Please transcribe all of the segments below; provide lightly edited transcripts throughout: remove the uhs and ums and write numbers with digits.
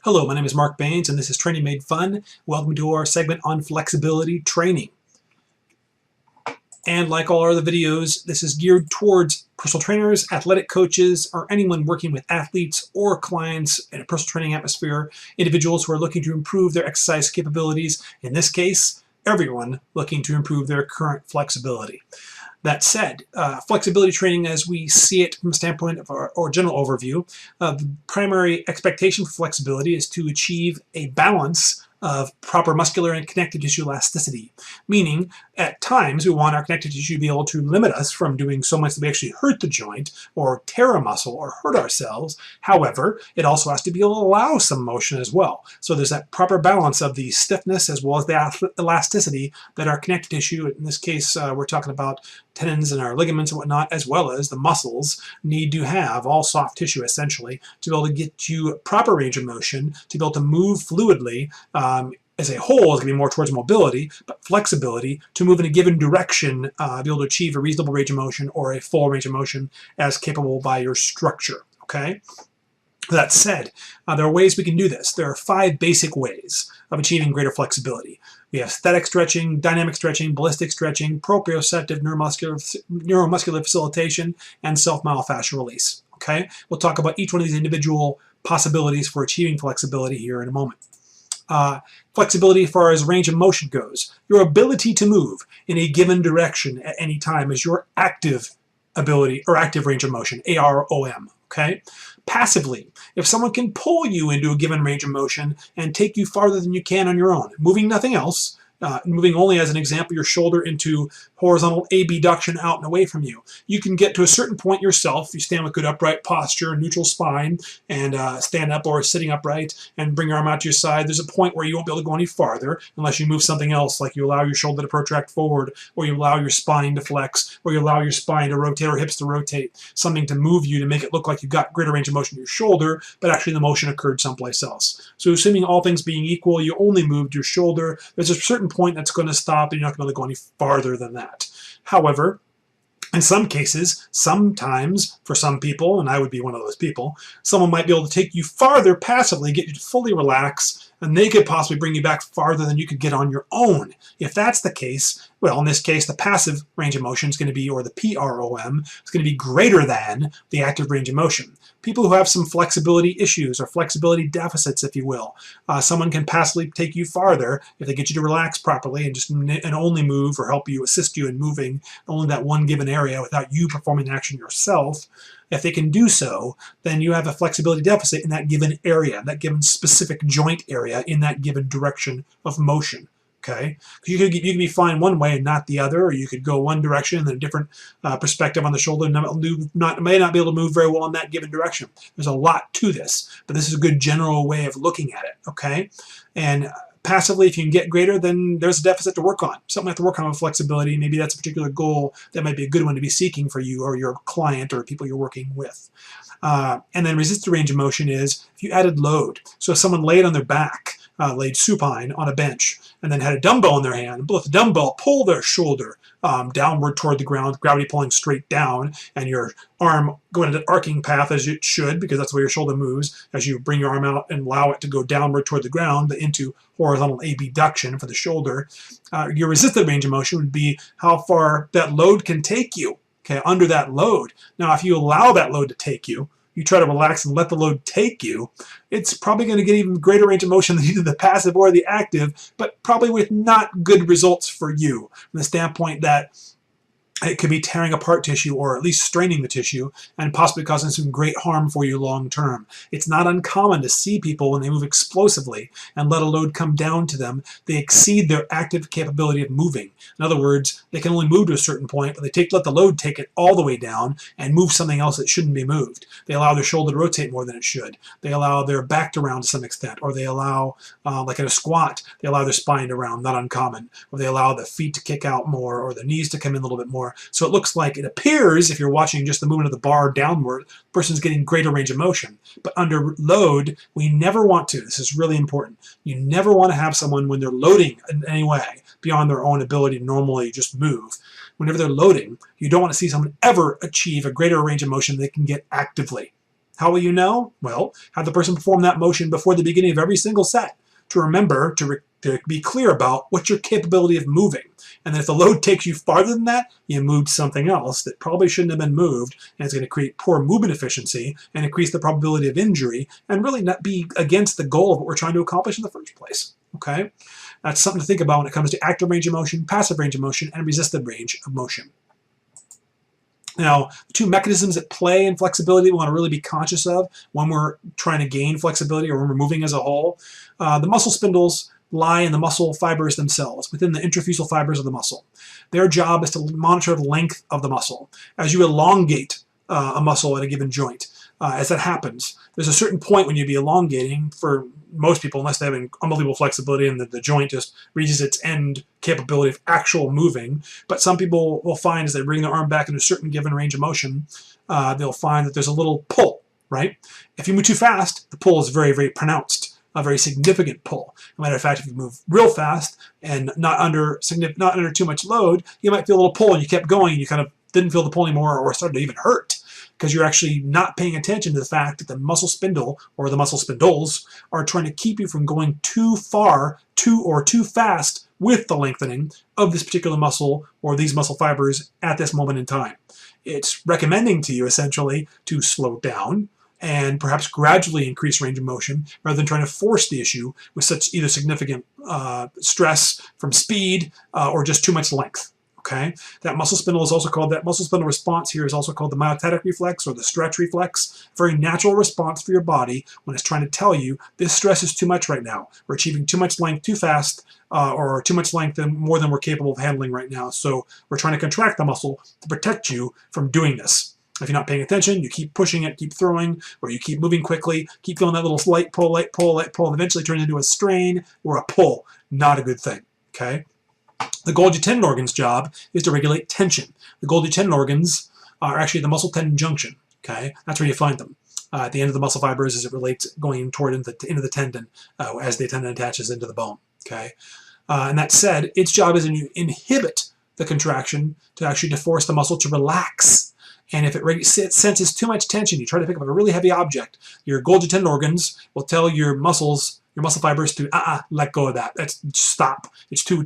Hello, my name is Mark Baines, and this is Training Made Fun. Welcome to our segment on flexibility training. And like all our other videos, this is geared towards personal trainers, athletic coaches, or anyone working with athletes or clients in a personal training atmosphere, individuals who are looking to improve their exercise capabilities. In this case, everyone looking to improve their current flexibility. That said, flexibility training as we see it from a standpoint of our general overview, the primary expectation for flexibility is to achieve a balance of proper muscular and connective tissue elasticity, meaning at times we want our connective tissue to be able to limit us from doing so much that we actually hurt the joint or tear a muscle or hurt ourselves. However, it also has to be able to allow some motion as well. So there's that proper balance of the stiffness as well as the elasticity that our connective tissue, in this case we're talking about tendons and our ligaments and whatnot, as well as the muscles, need to have, all soft tissue essentially, to be able to get you proper range of motion, to be able to move fluidly. As a whole, is going to be more towards mobility, but flexibility to move in a given direction, be able to achieve a reasonable range of motion or a full range of motion as capable by your structure. Okay. That said, there are ways we can do this. There are 5 basic ways of achieving greater flexibility. We have static stretching, dynamic stretching, ballistic stretching, proprioceptive neuromuscular facilitation, and self-myofascial release. Okay, we'll talk about each one of these individual possibilities for achieving flexibility here in a moment. Flexibility as far as range of motion goes. Your ability to move in a given direction at any time is your active ability or active range of motion, AROM. Okay? Passively, if someone can pull you into a given range of motion and take you farther than you can on your own, moving nothing else, moving only as an example your shoulder into horizontal abduction out and away from you. You can get to a certain point yourself. You stand with good upright posture, neutral spine, and stand up or sitting upright and bring your arm out to your side. There's a point where you won't be able to go any farther unless you move something else, like you allow your shoulder to protract forward, or you allow your spine to flex, or you allow your spine to rotate or hips to rotate, something to move you to make it look like you've got greater range of motion in your shoulder, but actually the motion occurred someplace else. So assuming all things being equal, you only moved your shoulder, there's a certain point that's going to stop and you're not going to go any farther than that. However, in some cases, sometimes, for some people, and I would be one of those people, someone might be able to take you farther passively, get you to fully relax, and they could possibly bring you back farther than you could get on your own. If that's the case, well, in this case, the passive range of motion is going to be, or the PROM, is going to be greater than the active range of motion. People who have some flexibility issues or flexibility deficits, if you will, someone can passively take you farther if they get you to relax properly and only move or help you, assist you in moving only that one given area without you performing the action yourself. If they can do so, then you have a flexibility deficit in that given area, that given specific joint area in that given direction of motion. Okay, you could be fine one way and not the other, or you could go one direction and then a different perspective on the shoulder and may not be able to move very well in that given direction. There's a lot to this, but this is a good general way of looking at it. Okay, and passively, if you can get greater, then there's a deficit to work on. Something you have to work on with flexibility. Maybe that's a particular goal that might be a good one to be seeking for you or your client or people you're working with. And then resisted range of motion is if you added load. So if someone laid on their back, laid supine on a bench, and then had a dumbbell in their hand, let the dumbbell pull their shoulder downward toward the ground, gravity pulling straight down, and your arm going in an arcing path as it should, because that's the way your shoulder moves, as you bring your arm out and allow it to go downward toward the ground into horizontal abduction for the shoulder. Your resisted range of motion would be how far that load can take you, okay, under that load. Now, if you allow that load to take you, you try to relax and let the load take you, it's probably going to get even greater range of motion than either the passive or the active, but probably with not good results for you from the standpoint that it could be tearing apart tissue or at least straining the tissue and possibly causing some great harm for you long term. It's not uncommon to see people when they move explosively and let a load come down to them, they exceed their active capability of moving. In other words, they can only move to a certain point, but they let the load take it all the way down and move something else that shouldn't be moved. They allow their shoulder to rotate more than it should. They allow their back to round to some extent, or they allow, like in a squat, they allow their spine to round, not uncommon, or they allow the feet to kick out more or the knees to come in a little bit more. So it looks like, it appears, if you're watching just the movement of the bar downward, the person's getting greater range of motion. But under load, we never want to, this is really important, you never want to have someone when they're loading in any way beyond their own ability to normally just move. Whenever they're loading, you don't want to see someone ever achieve a greater range of motion than they can get actively. How will you know? Well, have the person perform that motion before the beginning of every single set to remember to be clear about what's your capability of moving. And then if the load takes you farther than that, you moved something else that probably shouldn't have been moved, and it's going to create poor movement efficiency and increase the probability of injury and really not be against the goal of what we're trying to accomplish in the first place. Okay? That's something to think about when it comes to active range of motion, passive range of motion, and resistive range of motion. Now, the two mechanisms at play in flexibility we want to really be conscious of when we're trying to gain flexibility or when we're moving as a whole. The muscle spindles lie in the muscle fibers themselves, within the intrafusal fibers of the muscle. Their job is to monitor the length of the muscle. As you elongate a muscle at a given joint, as that happens, there's a certain point when you'd be elongating for most people, unless they have unbelievable flexibility and the joint just reaches its end capability of actual moving. But some people will find as they bring their arm back in a certain given range of motion, they'll find that there's a little pull, right? If you move too fast, the pull is very, very pronounced. A very significant pull. As a matter of fact, if you move real fast and not under too much load, you might feel a little pull and you kept going and you kind of didn't feel the pull anymore or started to even hurt because you're actually not paying attention to the fact that the muscle spindle or the muscle spindles are trying to keep you from going too far or too fast with the lengthening of this particular muscle or these muscle fibers at this moment in time. It's recommending to you essentially to slow down and perhaps gradually increase range of motion rather than trying to force the issue with such either significant stress from speed or just too much length. Okay, that muscle spindle is also called, that muscle spindle response here is also called the myotatic reflex or the stretch reflex. Very natural response for your body when it's trying to tell you this stress is too much right now. We're achieving too much length too fast or too much length and more than we're capable of handling right now. So we're trying to contract the muscle to protect you from doing this. If you're not paying attention, you keep pushing it, keep throwing, or you keep moving quickly, keep feeling that little light pull, light pull, light pull, and eventually turns into a strain or a pull. Not a good thing, okay? The Golgi tendon organ's job is to regulate tension. The Golgi tendon organs are actually the muscle tendon junction, okay? That's where you find them. At the end of the muscle fibers as it relates going toward into the tendon as the tendon attaches into the bone, okay? And that said, its job is to inhibit the contraction to actually to force the muscle to relax. And if it senses too much tension, you try to pick up a really heavy object, your Golgi tendon organs will tell your muscle fibers to let go of that. That's stop. It's too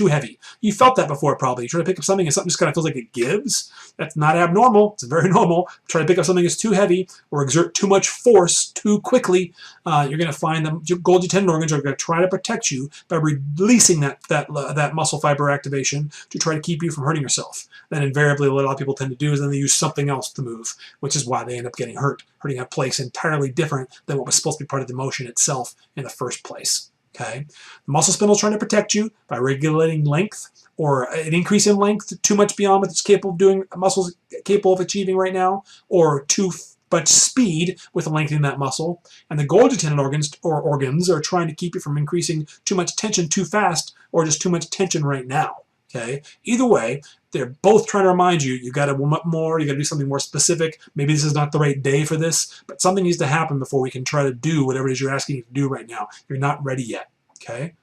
heavy. You felt that before probably. You try to pick up something and something just kind of feels like it gives. That's not abnormal. It's very normal. Try to pick up something that's too heavy or exert too much force too quickly. You're going to find them. Your Golgi tendon organs are going to try to protect you by releasing that muscle fiber activation to try to keep you from hurting yourself. Then invariably what a lot of people tend to do is then they use something else to move, which is why they end up getting hurt, hurting a place entirely different than what was supposed to be part of the motion itself in the first place. Okay, the muscle spindle is trying to protect you by regulating length or an increase in length too much beyond what it's capable of doing, muscles capable of achieving right now, or too much speed with lengthening that muscle. And the Golgi tendon organs are trying to keep you from increasing too much tension too fast or just too much tension right now. Okay, either way, they're both trying to remind you, you got to warm up more, you got to do something more specific. Maybe this is not the right day for this, but something needs to happen before we can try to do whatever it is you're asking you to do right now. You're not ready yet, okay?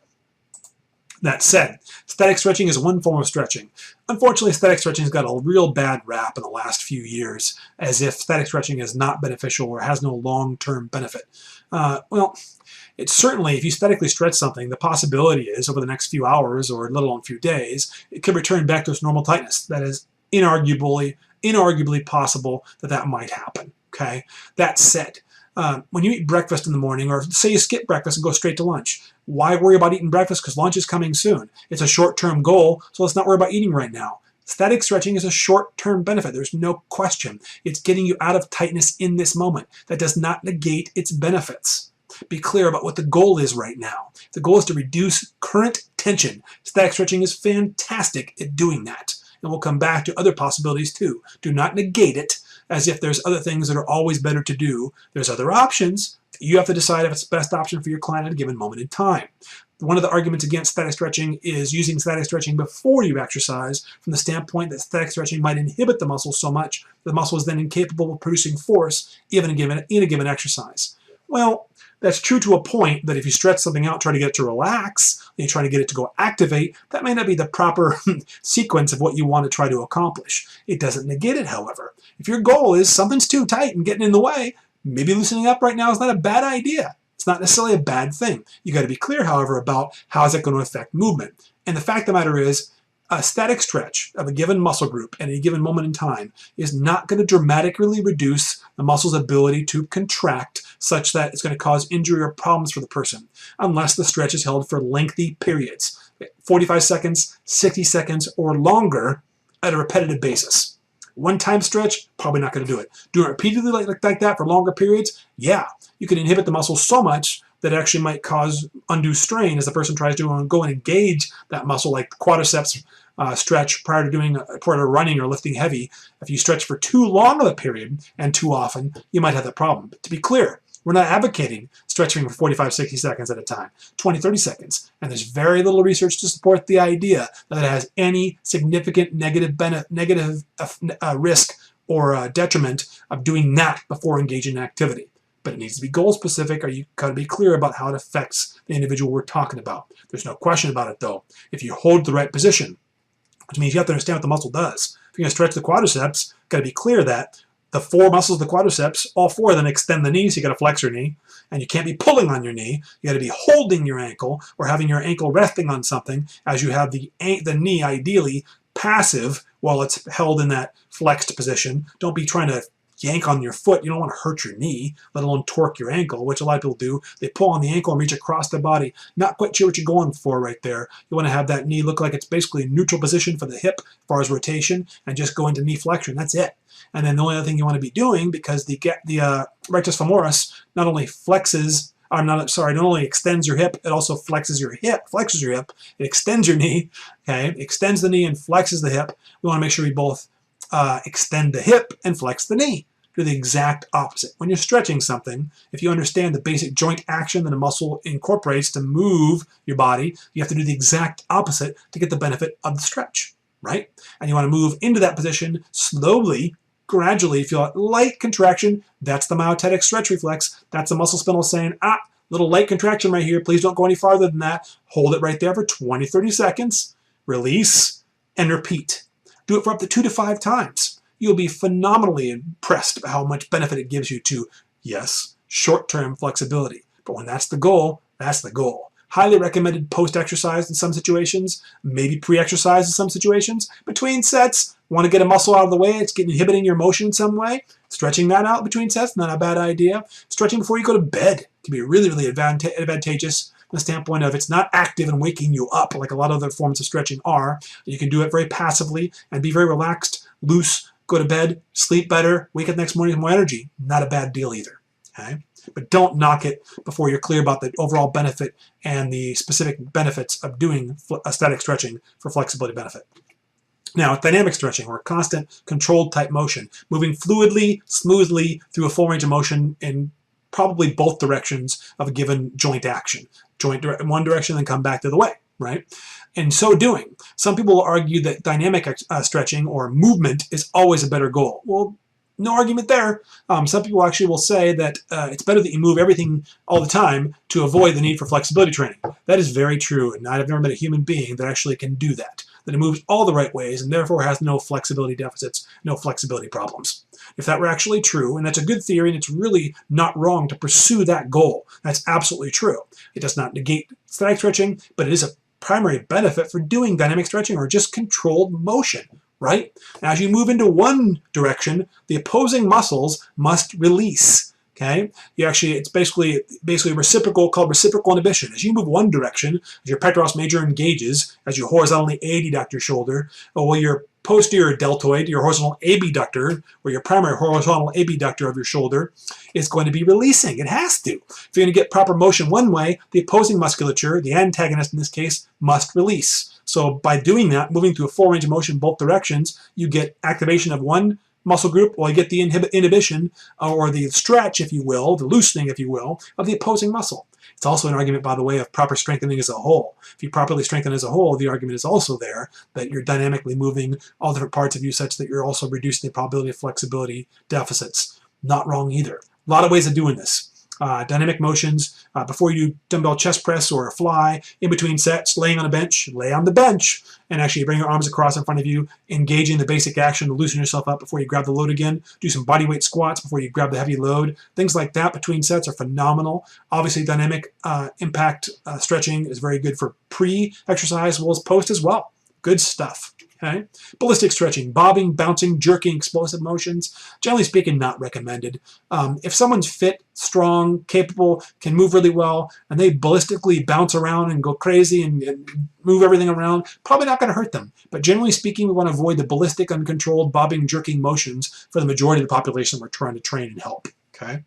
That said, static stretching is one form of stretching. Unfortunately, static stretching has got a real bad rap in the last few years, as if static stretching is not beneficial or has no long-term benefit. Well, it's certainly, if you statically stretch something, the possibility is over the next few hours or let alone few days, it could return back to its normal tightness. That is inarguably possible that might happen. Okay. That said, when you eat breakfast in the morning, or say you skip breakfast and go straight to lunch, why worry about eating breakfast? Because lunch is coming soon. It's a short-term goal, so let's not worry about eating right now. Static stretching is a short-term benefit. There's no question. It's getting you out of tightness in this moment. That does not negate its benefits. Be clear about what the goal is right now. The goal is to reduce current tension. Static stretching is fantastic at doing that. And we'll come back to other possibilities too. Do not negate it as if there's other things that are always better to do. There's other options. You have to decide if it's the best option for your client at a given moment in time. One of the arguments against static stretching is using static stretching before you exercise from the standpoint that static stretching might inhibit the muscle so much that the muscle is then incapable of producing force even in a given exercise. Well, that's true to a point that if you stretch something out, try to get it to relax, and you try to get it to go activate, that may not be the proper sequence of what you want to try to accomplish. It doesn't negate it, however. If your goal is something's too tight and getting in the way, maybe loosening up right now is not a bad idea. It's not necessarily a bad thing. You got to be clear, however, about how is that going to affect movement. And the fact of the matter is, a static stretch of a given muscle group at a given moment in time is not going to dramatically reduce the muscle's ability to contract such that it's going to cause injury or problems for the person, unless the stretch is held for lengthy periods, 45 seconds, 60 seconds, or longer at a repetitive basis. One-time stretch, probably not going to do it. Doing it repeatedly like that for longer periods, yeah, you can inhibit the muscle so much that it actually might cause undue strain as the person tries to go and engage that muscle, like the quadriceps stretch prior to running or lifting heavy. If you stretch for too long of a period and too often, you might have that problem. But to be clear, we're not advocating stretching for 45, 60 seconds at a time, 20, 30 seconds. And there's very little research to support the idea that it has any significant negative risk or detriment of doing that before engaging in activity. But it needs to be goal specific, or you got to be clear about how it affects the individual we're talking about. There's no question about it, though. If you hold the right position, which means you have to understand what the muscle does. If you're going to stretch the quadriceps, got to be clear that the four muscles of the quadriceps, all four of them extend the knee, so you got to flex your knee, and you can't be pulling on your knee. You got to be holding your ankle or having your ankle resting on something as you have the knee ideally passive while it's held in that flexed position. Don't be trying to yank on your foot. You don't want to hurt your knee, let alone torque your ankle, which a lot of people do. They pull on the ankle and reach across the body. Not quite sure what you're going for right there. You want to have that knee look like it's basically a neutral position for the hip as far as rotation, and just go into knee flexion. That's it. And then the only other thing you want to be doing, because the rectus femoris not only not only extends your hip, it also flexes your hip. It extends your knee. Okay, it extends the knee and flexes the hip. We want to make sure we both extend the hip and flex the knee. Do the exact opposite. When you're stretching something, if you understand the basic joint action that a muscle incorporates to move your body, you have to do the exact opposite to get the benefit of the stretch, right? And you want to move into that position slowly, gradually. Feel a light contraction. That's the myotatic stretch reflex. That's the muscle spindle saying, little light contraction right here. Please don't go any farther than that. Hold it right there for 20, 30 seconds. Release and repeat. Do it for up to 2 to 5 times. You'll be phenomenally impressed by how much benefit it gives you to, yes, short-term flexibility. But when that's the goal, that's the goal. Highly recommended post-exercise in some situations, maybe pre-exercise in some situations. Between sets, want to get a muscle out of the way, it's inhibiting your motion in some way. Stretching that out between sets, not a bad idea. Stretching before you go to bed can be really, really advantageous from the standpoint of it's not active and waking you up like a lot of other forms of stretching are. You can do it very passively and be very relaxed, loose, go to bed, sleep better, wake up next morning with more energy. Not a bad deal either. Okay? But don't knock it before you're clear about the overall benefit and the specific benefits of doing static stretching for flexibility benefit. Now, dynamic stretching, or constant controlled type motion, moving fluidly, smoothly through a full range of motion in probably both directions of a given joint action. Joint in one direction, then come back the other way, right? In so doing, some people will argue that dynamic stretching or movement is always a better goal. Well, no argument there. Some people actually will say that it's better that you move everything all the time to avoid the need for flexibility training. That is very true, and I've never met a human being that actually can do that. That it moves all the right ways and therefore has no flexibility deficits, no flexibility problems. If that were actually true, and that's a good theory, and it's really not wrong to pursue that goal, that's absolutely true. It does not negate static stretching, but it is a primary benefit for doing dynamic stretching or just controlled motion, right? As you move into one direction, the opposing muscles must release. Okay, it's basically reciprocal, called reciprocal inhibition. As you move one direction, as your pectoralis major engages, as you horizontally adduct your shoulder, or your posterior deltoid, your horizontal abductor, or your primary horizontal abductor of your shoulder, is going to be releasing. It has to. If you're going to get proper motion one way, the opposing musculature, the antagonist in this case, must release. So by doing that, moving through a full range of motion in both directions, you get activation of one muscle group, or you get the inhibition, or the stretch, if you will, the loosening, if you will, of the opposing muscle. It's also an argument, by the way, of proper strengthening as a whole. If you properly strengthen as a whole, the argument is also there that you're dynamically moving all different parts of you such that you're also reducing the probability of flexibility deficits. Not wrong either. A lot of ways of doing this. dynamic motions before you do dumbbell chest press or a fly, in between sets, laying on a bench, lay on the bench, and actually bring your arms across in front of you, engaging the basic action to loosen yourself up before you grab the load again. Do some body weight squats before you grab the heavy load. Things like that between sets are phenomenal. Obviously, dynamic impact stretching is very good for pre-exercise as well as post as well. Good stuff. Okay. Ballistic stretching, bobbing, bouncing, jerking, explosive motions. Generally speaking, not recommended. If someone's fit, strong, capable, can move really well, and they ballistically bounce around and go crazy and move everything around, probably not going to hurt them. But generally speaking, we want to avoid the ballistic, uncontrolled, bobbing, jerking motions for the majority of the population we're trying to train and help. Okay.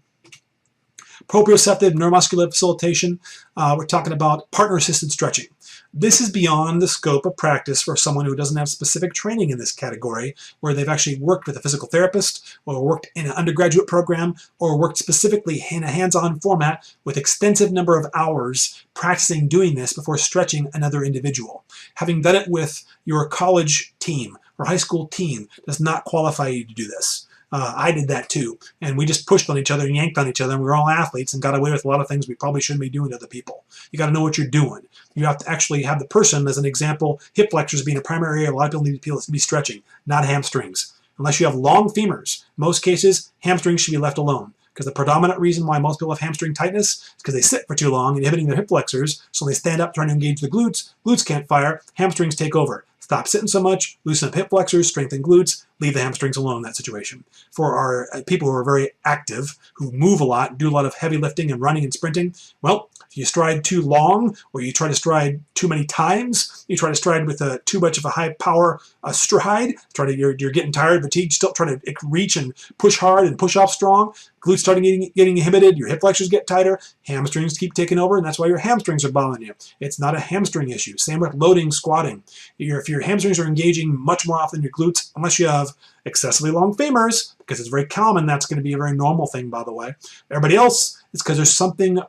Proprioceptive neuromuscular facilitation, we're talking about partner-assisted stretching. This is beyond the scope of practice for someone who doesn't have specific training in this category, where they've actually worked with a physical therapist or worked in an undergraduate program or worked specifically in a hands-on format with extensive number of hours practicing doing this before stretching another individual. Having done it with your college team or high school team does not qualify you to do this. I did that too, and we just pushed on each other and yanked on each other, and we were all athletes and got away with a lot of things we probably shouldn't be doing to other people. You got to know what you're doing. You have to actually have the person, as an example, hip flexors being a primary area a lot of people need to be stretching, not hamstrings. Unless you have long femurs, in most cases, hamstrings should be left alone. Because the predominant reason why most people have hamstring tightness is because they sit for too long, inhibiting their hip flexors, so they stand up trying to engage the glutes. Glutes can't fire, hamstrings take over. Stop sitting so much, loosen up hip flexors, strengthen glutes, leave the hamstrings alone in that situation. For our people who are very active, who move a lot, do a lot of heavy lifting and running and sprinting, well, if you stride too long, or you try to stride too many times, you try to stride with too much of a high power stride, you're getting tired, fatigued, still trying to reach and push hard and push off strong, glutes start getting inhibited, your hip flexors get tighter, hamstrings keep taking over, and that's why your hamstrings are bothering you. It's not a hamstring issue. Same with loading, squatting. If your hamstrings are engaging much more often than your glutes, unless you have excessively long femurs, because it's very common, that's going to be a very normal thing, by the way. Everybody else, it's because there's something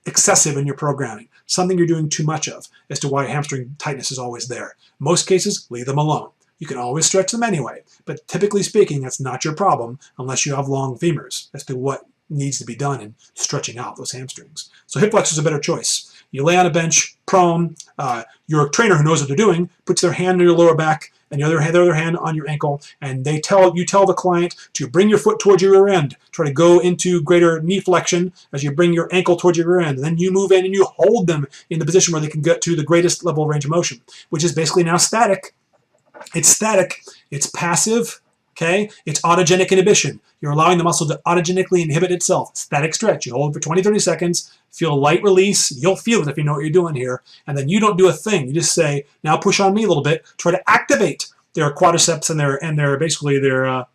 excessive in your programming, something you're doing too much of, as to why hamstring tightness is always there. In most cases, leave them alone. You can always stretch them anyway, but typically speaking, that's not your problem unless you have long femurs as to what needs to be done in stretching out those hamstrings. So hip flexor is a better choice. You lay on a bench, prone, your trainer who knows what they're doing puts their hand on your lower back and the other hand on your ankle, and you tell the client to bring your foot towards your rear end. Try to go into greater knee flexion as you bring your ankle towards your rear end. And then you move in and you hold them in the position where they can get to the greatest level of range of motion, which is basically now static. It's static. It's passive. Okay? It's autogenic inhibition. You're allowing the muscle to autogenically inhibit itself. Static stretch. You hold it for 20, 30 seconds, feel a light release. You'll feel it if you know what you're doing here. And then you don't do a thing. You just say, now push on me a little bit. Try to activate their quadriceps and their basically their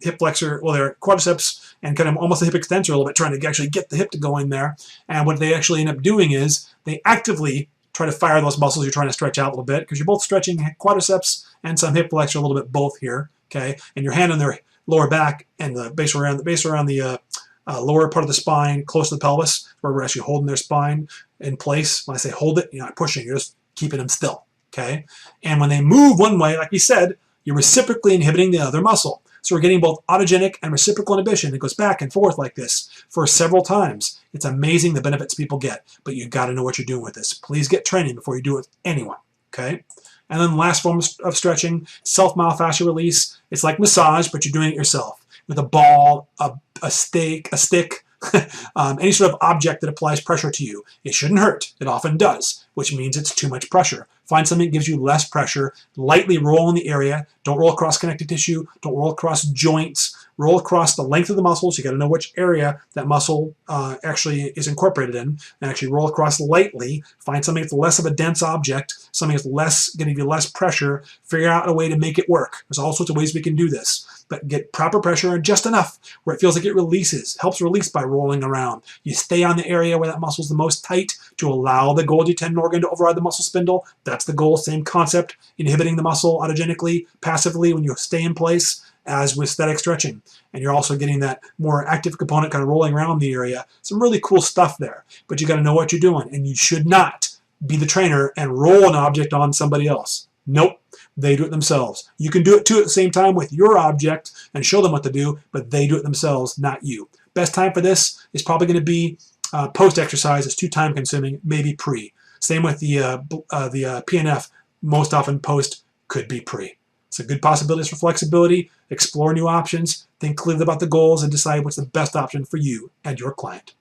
hip flexor, well, their quadriceps and kind of almost a hip extensor a little bit, trying to actually get the hip to go in there. And what they actually end up doing is they actively try to fire those muscles you're trying to stretch out a little bit, because you're both stretching quadriceps and some hip flexor a little bit both here. Okay, and your hand on their lower back and the base around the lower part of the spine, close to the pelvis, where we're actually holding their spine in place. When I say hold it, you're not pushing, you're just keeping them still. Okay, and when they move one way, like we said, you're reciprocally inhibiting the other muscle. So we're getting both autogenic and reciprocal inhibition. It goes back and forth like this for several times. It's amazing the benefits people get, but you got to know what you're doing with this. Please get training before you do it with anyone. Okay. And then the last form of stretching, self-myofascial release. It's like massage, but you're doing it yourself with a ball, a stick, any sort of object that applies pressure to you. It shouldn't hurt. It often does, which means it's too much pressure. Find something that gives you less pressure. Lightly roll in the area. Don't roll across connective tissue. Don't roll across joints. Roll across the length of the muscles. You got to know which area that muscle actually is incorporated in, and actually roll across lightly. Find something that's less of a dense object, something that's going to give you less pressure. Figure out a way to make it work. There's all sorts of ways we can do this, but get proper pressure and just enough where it feels like it releases. Helps release by rolling around. You stay on the area where that muscle's the most tight to allow the Golgi tendon organ to override the muscle spindle. That's the goal. Same concept, inhibiting the muscle autogenically, passively when you stay in place, as with static stretching. And you're also getting that more active component kind of rolling around the area. Some really cool stuff there, but you got to know what you're doing, and you should not be the trainer and roll an object on somebody else. Nope, they do it themselves. You can do it too at the same time with your object and show them what to do, but they do it themselves, not you. Best time for this is probably going to be post-exercise. It's too time-consuming, maybe pre. Same with the PNF, most often post, could be pre. So good possibilities for flexibility, explore new options, think clearly about the goals, and decide what's the best option for you and your client.